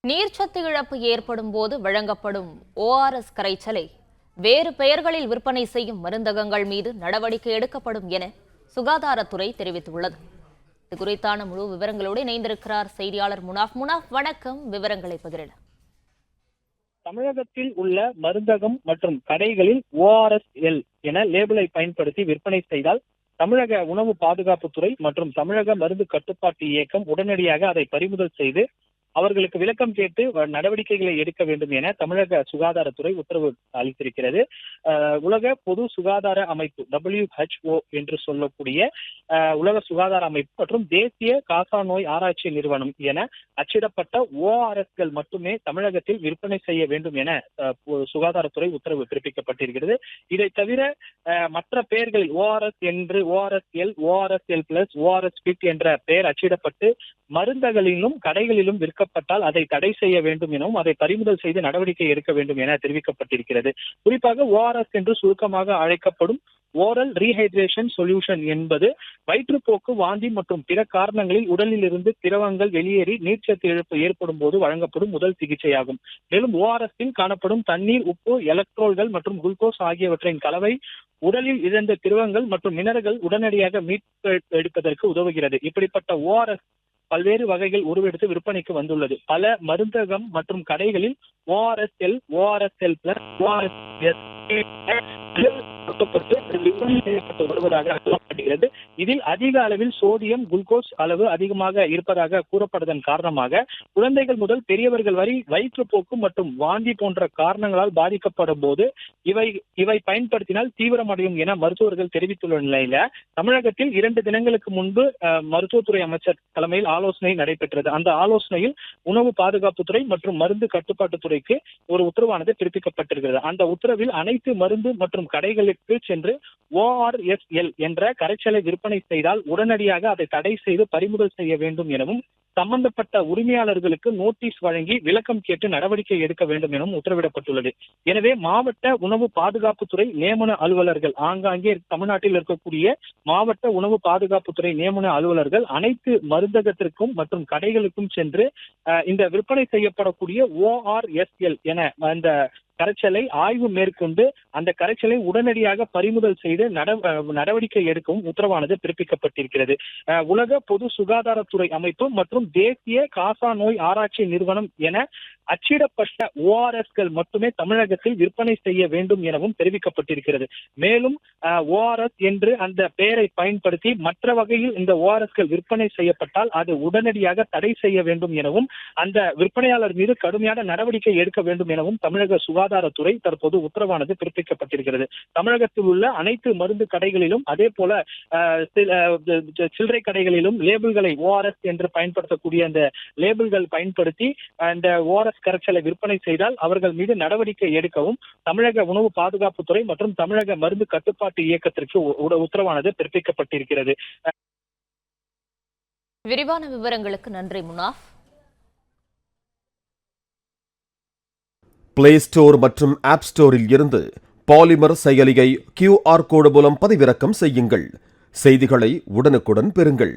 நீர்ச்சத்து இழப்பு ஏற்படும் போது வழங்கப்படும் ஓஆர்எஸ் கரைச்சலை வேறு பெயர்களில் விற்பனை செய்யும் மருந்தகங்கள் மீது நடவடிக்கை எடுக்கப்படும் என சுகாதாரத்துறை தெரிவித்துள்ளது. இது குறித்தான முழு விவரங்களோடு இணைந்திருக்கிறார் செய்தியாளர் முனாஃப். வணக்கம், விவரங்களை பகிரலாம். தமிழகத்தில் உள்ள மருந்தகம் மற்றும் கடைகளில் ORSL என லேபிளை பயன்படுத்தி விற்பனை செய்தால் தமிழக உணவு பாதுகாப்புத்துறை மற்றும் தமிழக மருந்து கட்டுப்பாட்டு இயக்கம் உடனடியாக அதை பறிமுதல் செய்து அவர்களுக்கு விளக்கம் கேட்டு நடவடிக்கைகளை எடுக்க வேண்டும் என தமிழக சுகாதாரத்துறை உத்தரவு அளித்திருக்கிறது. உலக பொது சுகாதார அமைப்பு WHO என்று சொல்லக்கூடிய உலக சுகாதார அமைப்பு மற்றும் தேசிய காசநோய் ஆராய்ச்சி நிறுவனம் என அச்சிடப்பட்ட ORSகள் மட்டுமே தமிழகத்தில் விற்பனை செய்ய வேண்டும் என சுகாதாரத்துறை உத்தரவு பிறப்பிக்கப்பட்டிருக்கிறது. இதை தவிர மற்ற பெயர்களில் ORS என்று ORSL, ORSL+, ORSfit என்ற பெயர் அச்சிடப்பட்டு மருந்தகளிலும் கடைகளிலும் விற்கப்பட்டால் அதை தடை செய்ய வேண்டும் எனவும் அதை பறிமுதல் செய்து நடவடிக்கை எடுக்க வேண்டும் என தெரிவிக்கப்பட்டிருக்கிறது. குறிப்பாக ORS என்று சுருக்கமாக அழைக்கப்படும் ஓரல் ரீஹைட்ரேஷன் சொல்யூஷன் என்பது வயிற்றுப்போக்கு, வாந்தி மற்றும் பிற காரணங்களில் உடலில் இருந்து திரவங்கள் வெளியேறி நீர்ச்சத்து இழப்பு ஏற்படும் போது வழங்கப்படும் முதல் சிகிச்சையாகும். மேலும் ORSல் காணப்படும் தண்ணீர், உப்பு, எலக்ட்ரோல்கள் மற்றும் குளுக்கோஸ் ஆகியவற்றின் கலவை உடலில் இழந்த திரவங்கள் மற்றும் மினரல்கள் உடனடியாக மீட்டெடுப்பதற்கு உதவுகிறது. இப்படிப்பட்ட ORS பல்வேறு வகைகள் உருவெடுத்து விற்பனைக்கு வந்துள்ளது. பல மருந்தகம் மற்றும் கடைகளில் ORSL, ORSL+, ORS விற்பனை செய்யப்பட்டு வருவதாக கூறப்படுகிறது. இதில் அதிக அளவில் சோடியம், குளுக்கோஸ் அளவு அதிகமாக இருப்பதாக கூறப்படுவதன் காரணமாக குழந்தைகள் முதல் பெரியவர்கள் வரை வயிற்றுப்போக்கு மற்றும் வாந்தி போன்ற காரணங்களால் பாதிக்கப்படும் போது இவை பயன்படுத்தினால் தீவிரமடையும் என மருத்துவர்கள் தெரிவித்துள்ள நிலையில தமிழகத்தில் 2 தினங்களுக்கு முன்பு மருத்துவத்துறை அமைச்சர் தலைமையில் ஆலோசனை நடைபெற்றது. அந்த ஆலோசனையில் உணவு பாதுகாப்புத்துறை மற்றும் மருந்து கட்டுப்பாட்டுத்துறைக்கு ஒரு உத்தரவானது பிறப்பிக்கப்பட்டிருக்கிறது. அந்த உத்தரவில் அனைத்து மருந்து மற்றும் கடைகளுக்கு சென்று ORSL என்ற கரைச்சலை விற்பனை செய்தால் உடனடியாக அதை தடை செய்து பறிமுதல் செய்ய வேண்டும் எனவும் சம்பந்தப்பட்ட உரிமையாளர்களுக்கு நோட்டீஸ் வழங்கி விளக்கம் கேட்டு நடவடிக்கை எடுக்க வேண்டும் எனவும் உத்தரவிடப்பட்டுள்ளது. எனவே மாவட்ட உணவு பாதுகாப்புத்துறை நியமன அலுவலர்கள், ஆங்காங்கே தமிழ்நாட்டில் இருக்கக்கூடிய மாவட்ட உணவு பாதுகாப்புத்துறை நியமன அலுவலர்கள் அனைத்து மருந்தகத்திற்கும் மற்றும் கடைகளுக்கும் சென்று இந்த விற்பனை செய்யப்படக்கூடிய ORSL என அந்த கரைச்சலை ஆய்வு மேற்கொண்டு அந்த கரைச்சலை உடனடியாக பறிமுதல் செய்து நடவடிக்கை எடுக்கவும் உத்தரவானது பிறப்பிக்கப்பட்டிருக்கிறது. உலக பொது சுகாதாரத்துறை அமைப்பு மற்றும் தேசிய காசநோய் ஆராய்ச்சி நிறுவனம் என அச்சிடப்பட்ட ORSகள் மட்டுமே தமிழகத்தில் விற்பனை செய்ய வேண்டும் எனவும் தெரிவிக்கப்பட்டிருக்கிறது. மேலும் ORS என்று அந்த பெயரை பயன்படுத்தி மற்ற வகையில் இந்த ORSகள் விற்பனை செய்யப்பட்டால் அது உடனடியாக தடை செய்ய வேண்டும் எனவும் அந்த விற்பனையாளர் மீது கடுமையான நடவடிக்கை எடுக்க வேண்டும் எனவும் தமிழக சுகாதாரத்துறை தற்போது உத்தரவானது பிறப்பிக்கப்பட்டிருக்கிறது. தமிழகத்தில் உள்ள அனைத்து மருந்து கடைகளிலும் அதே போல சில்லறை கடைகளிலும் லேபிள்களை ORS என்று பயன்படுத்தக்கூடிய அந்த லேபிள்கள் பயன்படுத்தி அந்த ORS கரைச்சலை விற்பனை செய்தால் அவர்கள் மீது நடவடிக்கை எடுக்கவும் தமிழக உணவு பாதுகாப்புத்துறை மற்றும் தமிழக மருந்து கட்டுப்பாட்டு இயக்கத்திற்கு உத்தரவானது பிறப்பிக்கப்பட்டிருக்கிறது. விரிவான விவரங்களுக்கு நன்றி முனாஃப். பிளே ஸ்டோர் மற்றும் ஆப் ஸ்டோரில் இருந்து பாலிமர் செயலியை QR கோடு மூலம் பதிவிறக்கம் செய்யுங்கள். செய்திகளை உடனுக்குடன் பெறுங்கள்.